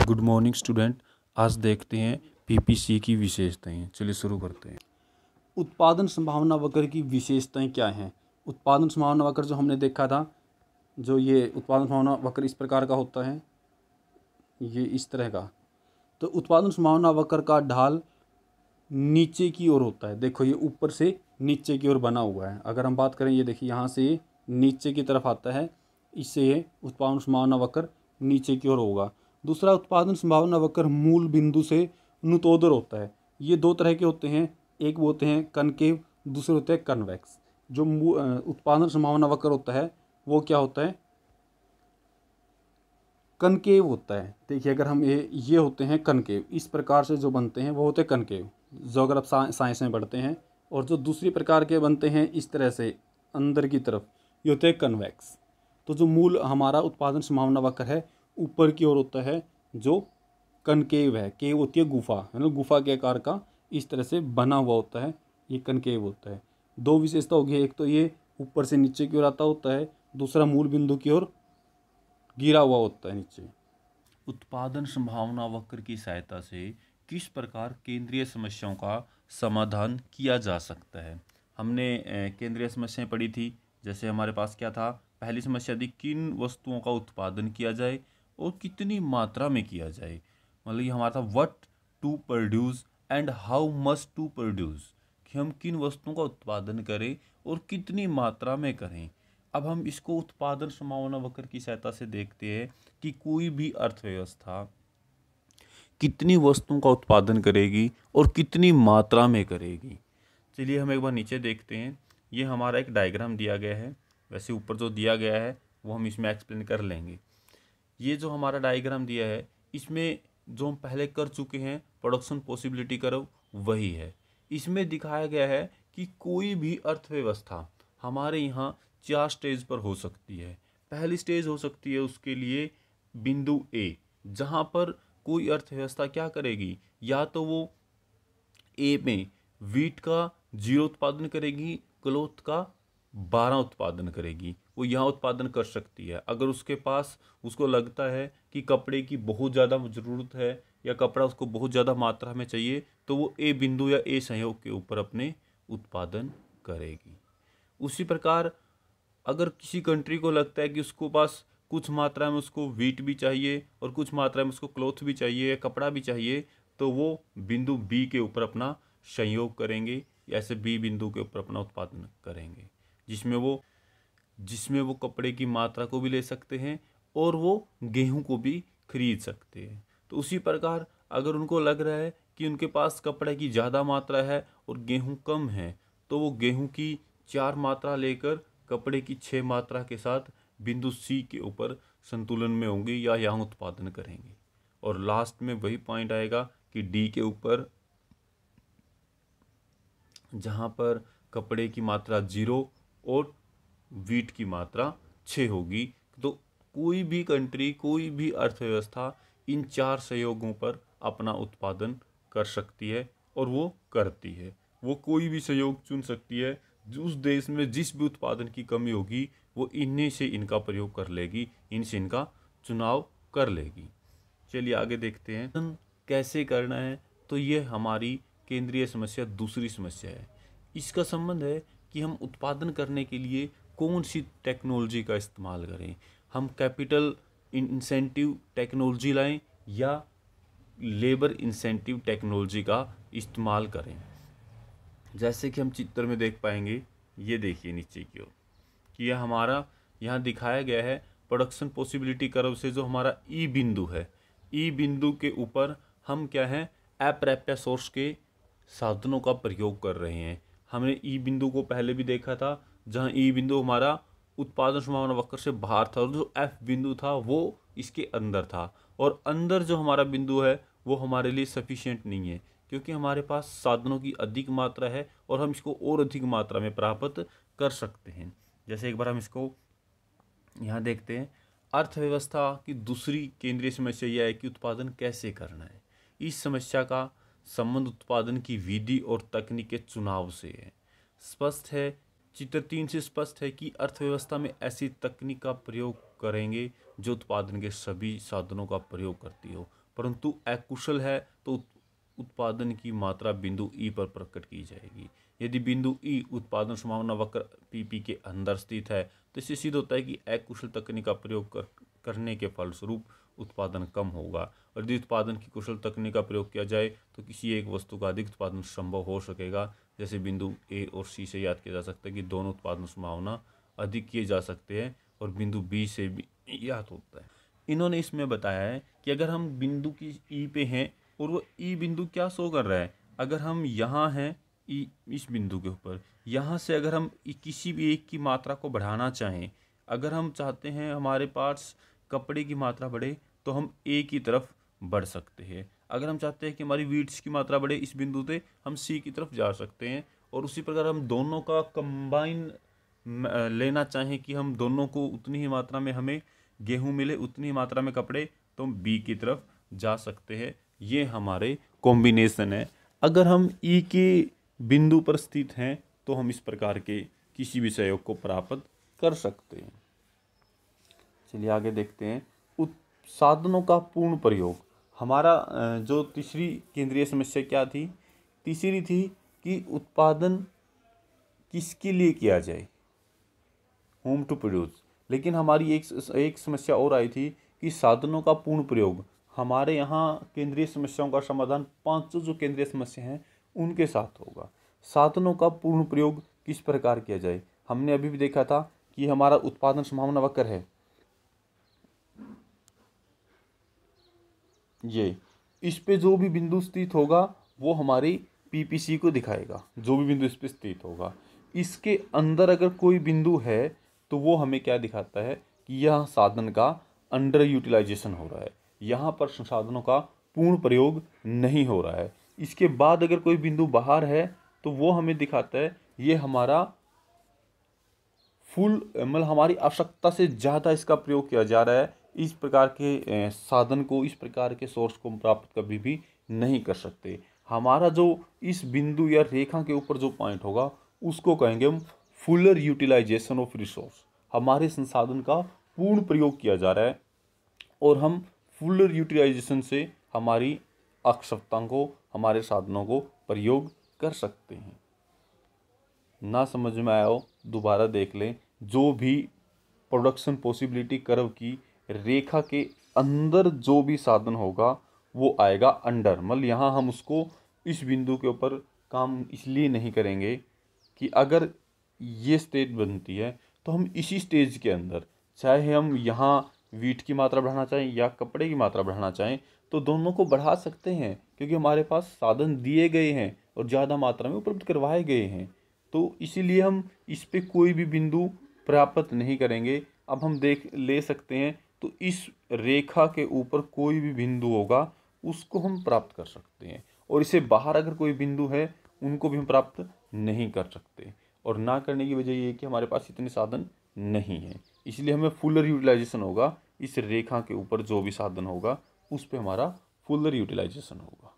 Good morning student. आज देखते हैं पीपीसी की विशेषताएं। चलिए शुरू करते हैं। उत्पादन संभावना वक्र की विशेषताएं क्या हैं। उत्पादन संभावना वक्र जो हमने देखा था, जो ये उत्पादन संभावना वक्र इस प्रकार का होता है, ये इस तरह का। तो उत्पादन संभावना वक्र का ढाल नीचे की ओर होता है। देखो ये ऊपर से नीचे की ओर बना हुआ है। अगर हम बात करें, ये देखिए यहाँ से ये नीचे की तरफ आता है, इससे ये उत्पादन संभावना वक्र नीचे की ओर होगा। दूसरा, उत्पादन संभावना वक्र मूल बिंदु से अनुत्तोदर होता है। ये दो तरह के होते हैं, एक वो होते हैं कनकेव, दूसरे होते हैं कन्वेक्स। जो उत्पादन संभावना वक्र होता है वो क्या होता है, कनकेव होता है। देखिए अगर हम ये होते हैं कनकेव, इस प्रकार से जो बनते हैं वो होते हैं कनकेव, जो अगर आप साइंस में पढ़ते हैं। और जो दूसरी प्रकार के बनते हैं इस तरह से अंदर की तरफ, ये होते हैं कन्वेक्स। तो जो मूल हमारा उत्पादन संभावना वक्र है ऊपर की ओर होता है, जो कनकेव है। केव होती है गुफा, है ना, गुफा के आकार का इस तरह से बना हुआ होता है, ये कनकेव होता है। दो विशेषता होगी, एक तो ये ऊपर से नीचे की ओर आता होता है, दूसरा मूल बिंदु की ओर गिरा हुआ होता है नीचे। उत्पादन संभावना वक्र की सहायता से किस प्रकार केंद्रीय समस्याओं का समाधान किया जा सकता है। हमने केंद्रीय समस्याएं पढ़ी थी। जैसे हमारे पास क्या था, पहली समस्या थी किन वस्तुओं का उत्पादन किया जाए और कितनी मात्रा में किया जाए। मतलब ये हमारा था what to produce and how much to produce, कि हम किन वस्तुओं का उत्पादन करें और कितनी मात्रा में करें। अब हम इसको उत्पादन संभावना वक्र की सहायता से देखते हैं कि कोई भी अर्थव्यवस्था कितनी वस्तुओं का उत्पादन करेगी और कितनी मात्रा में करेगी। चलिए हम एक बार नीचे देखते हैं। ये हमारा एक डायग्राम दिया गया है, वैसे ऊपर जो दिया गया है वो हम इसमें एक्सप्लेन कर लेंगे। ये जो हमारा डायग्राम दिया है, इसमें जो हम पहले कर चुके हैं प्रोडक्शन पॉसिबिलिटी कर्व वही है। इसमें दिखाया गया है कि कोई भी अर्थव्यवस्था हमारे यहाँ 4 स्टेज पर हो सकती है। पहली स्टेज हो सकती है उसके लिए बिंदु ए, जहाँ पर कोई अर्थव्यवस्था क्या करेगी, या तो वो ए में वीट का 0 उत्पादन करेगी, क्लोथ का 12 उत्पादन करेगी। वो यहाँ उत्पादन कर सकती है। अगर उसके पास उसको लगता है कि कपड़े की बहुत ज़्यादा ज़रूरत है या कपड़ा उसको बहुत ज़्यादा मात्रा में चाहिए, तो वो ए बिंदु या ए संयोग के ऊपर अपने उत्पादन करेगी। उसी प्रकार अगर किसी कंट्री को लगता है कि उसको पास कुछ मात्रा में उसको वीट भी चाहिए और कुछ मात्रा में उसको क्लॉथ भी चाहिए या कपड़ा भी चाहिए, तो वो बिंदु बी के ऊपर अपना संयोग करेंगे या ऐसे बी बिंदु के ऊपर अपना उत्पादन करेंगे, जिसमें वो कपड़े की मात्रा को भी ले सकते हैं और वो गेहूं को भी खरीद सकते हैं। तो उसी प्रकार अगर उनको लग रहा है कि उनके पास कपड़े की ज़्यादा मात्रा है और गेहूं कम है, तो वो गेहूं की 4 मात्रा लेकर कपड़े की 6 मात्रा के साथ बिंदु सी के ऊपर संतुलन में होंगे या यहाँ उत्पादन करेंगे। और लास्ट में वही पॉइंट आएगा कि डी के ऊपर, जहाँ पर कपड़े की मात्रा 0 और वीट की मात्रा 6 होगी। तो कोई भी कंट्री, कोई भी अर्थव्यवस्था इन 4 संयोगों पर अपना उत्पादन कर सकती है और वो करती है। वो कोई भी संयोग चुन सकती है। उस देश में जिस भी उत्पादन की कमी होगी वो इन्हीं से इनका प्रयोग कर लेगी, इनसे इनका चुनाव कर लेगी। चलिए आगे देखते हैं कैसे करना है। तो ये हमारी केंद्रीय समस्या दूसरी समस्या है। इसका संबंध है कि हम उत्पादन करने के लिए कौन सी टेक्नोलॉजी का इस्तेमाल करें। हम कैपिटल इंसेंटिव टेक्नोलॉजी लाएं या लेबर इंसेंटिव टेक्नोलॉजी का इस्तेमाल करें। जैसे कि हम चित्र में देख पाएंगे, ये देखिए नीचे की ओर कि यह हमारा यहाँ दिखाया गया है प्रोडक्शन पॉसिबिलिटी कर्व से जो हमारा ई बिंदु है, ई बिंदु के ऊपर हम क्या है, अप्राप्य सोर्स के साधनों का प्रयोग कर रहे हैं। हमने ई बिंदु को पहले भी देखा था, जहाँ ई बिंदु हमारा उत्पादन संभावना वक्र से बाहर था और जो एफ बिंदु था वो इसके अंदर था। और अंदर जो हमारा बिंदु है वो हमारे लिए सफिशिएंट नहीं है, क्योंकि हमारे पास साधनों की अधिक मात्रा है और हम इसको और अधिक मात्रा में प्राप्त कर सकते हैं। जैसे एक बार हम इसको यहाँ देखते हैं। अर्थव्यवस्था की दूसरी केंद्रीय समस्या यह है कि उत्पादन कैसे करना है। इस समस्या का संबंध उत्पादन की विधि और तकनीक के चुनाव से है। स्पष्ट है, चित्र 3 से स्पष्ट है कि अर्थव्यवस्था में ऐसी तकनीक का प्रयोग करेंगे जो उत्पादन के सभी साधनों का प्रयोग करती हो। परंतु अकुशल है तो उत्पादन की मात्रा बिंदु ई पर प्रकट की जाएगी। यदि बिंदु ई उत्पादन संभावना वक्र पीपी के अंदर स्थित है तो इससे सिद्ध होता है कि अकुशल तकनीक का प्रयोग करने के फलस्वरूप उत्पादन कम होगा, और यदि उत्पादन की कुशल तकनीक का प्रयोग किया जाए तो किसी एक वस्तु का अधिक उत्पादन संभव हो सकेगा। जैसे बिंदु ए और सी से याद किया जा सकता है कि दोनों उत्पादन संभावना अधिक किए जा सकते हैं, और बिंदु बी से भी याद होता है। इन्होंने इसमें बताया है कि अगर हम बिंदु की ई पे हैं और वो ई बिंदु क्या शो कर रहा है, अगर हम यहाँ हैं ई इस बिंदु के ऊपर, यहाँ से अगर हम किसी भी एक की मात्रा को बढ़ाना चाहें, अगर हम चाहते हैं हमारे पास कपड़े की मात्रा बढ़े तो हम ए की तरफ बढ़ सकते हैं। अगर हम चाहते हैं कि हमारी वीट्स की मात्रा बढ़े इस बिंदु से, हम सी की तरफ जा सकते हैं। और उसी प्रकार हम दोनों का कंबाइन लेना चाहें कि हम दोनों को उतनी ही मात्रा में हमें गेहूं मिले, उतनी ही मात्रा में कपड़े, तो हम बी की तरफ जा सकते हैं। ये हमारे कॉम्बिनेशन है। अगर हम ई के बिंदु पर स्थित हैं तो हम इस प्रकार के किसी भी सहयोग को प्राप्त कर सकते हैं। चलिए आगे देखते हैं। साधनों का पूर्ण प्रयोग। हमारा जो तीसरी केंद्रीय समस्या क्या थी? तीसरी थी कि उत्पादन किसके लिए किया जाए, होम टू प्रोड्यूस। लेकिन हमारी एक समस्या और आई थी कि साधनों का पूर्ण प्रयोग। हमारे यहाँ केंद्रीय समस्याओं का समाधान 5 जो केंद्रीय समस्या हैं उनके साथ होगा। साधनों का पूर्ण प्रयोग किस प्रकार किया जाए? हमने अभी भी देखा था कि हमारा उत्पादन संभावना वक्र है ये, इस पे जो भी बिंदु स्थित होगा वो हमारी पीपीसी को दिखाएगा। जो भी बिंदु इस पे स्थित होगा, इसके अंदर अगर कोई बिंदु है तो वो हमें क्या दिखाता है कि यह साधन का अंडर यूटिलाइजेशन हो रहा है, यहाँ पर संसाधनों का पूर्ण प्रयोग नहीं हो रहा है। इसके बाद अगर कोई बिंदु बाहर है तो वो हमें दिखाता है ये हमारा फुल, मतलब हमारी आवश्यकता से ज़्यादा इसका प्रयोग किया जा रहा है। इस प्रकार के साधन को, इस प्रकार के सोर्स को प्राप्त कभी भी नहीं कर सकते। हमारा जो इस बिंदु या रेखा के ऊपर जो पॉइंट होगा उसको कहेंगे हम फुलर यूटिलाइजेशन ऑफ रिसोर्स। हमारे संसाधन का पूर्ण प्रयोग किया जा रहा है और हम फुलर यूटिलाइजेशन से हमारी आवश्यकताओं को, हमारे साधनों को प्रयोग कर सकते हैं। ना समझ में आया हो दोबारा देख लें। जो भी प्रोडक्शन पॉसिबिलिटी कर्व की रेखा के अंदर जो भी साधन होगा वो आएगा अंडर। मतलब यहाँ हम उसको इस बिंदु के ऊपर काम इसलिए नहीं करेंगे कि अगर ये स्टेज बनती है तो हम इसी स्टेज के अंदर, चाहे हम यहाँ वीट की मात्रा बढ़ाना चाहें या कपड़े की मात्रा बढ़ाना चाहें, तो दोनों को बढ़ा सकते हैं क्योंकि हमारे पास साधन दिए गए हैं और ज़्यादा मात्रा में उपलब्ध करवाए गए हैं। तो इसीलिए हम इस पे कोई भी बिंदु प्राप्त नहीं करेंगे। अब हम देख ले सकते हैं तो इस रेखा के ऊपर कोई भी बिंदु होगा उसको हम प्राप्त कर सकते हैं, और इससे बाहर अगर कोई बिंदु है उनको भी हम प्राप्त नहीं कर सकते। और ना करने की वजह ये है कि हमारे पास इतने साधन नहीं हैं। इसलिए हमें फुलर यूटिलाइजेशन होगा, इस रेखा के ऊपर जो भी साधन होगा उस पर हमारा फुलर यूटिलाइजेशन होगा।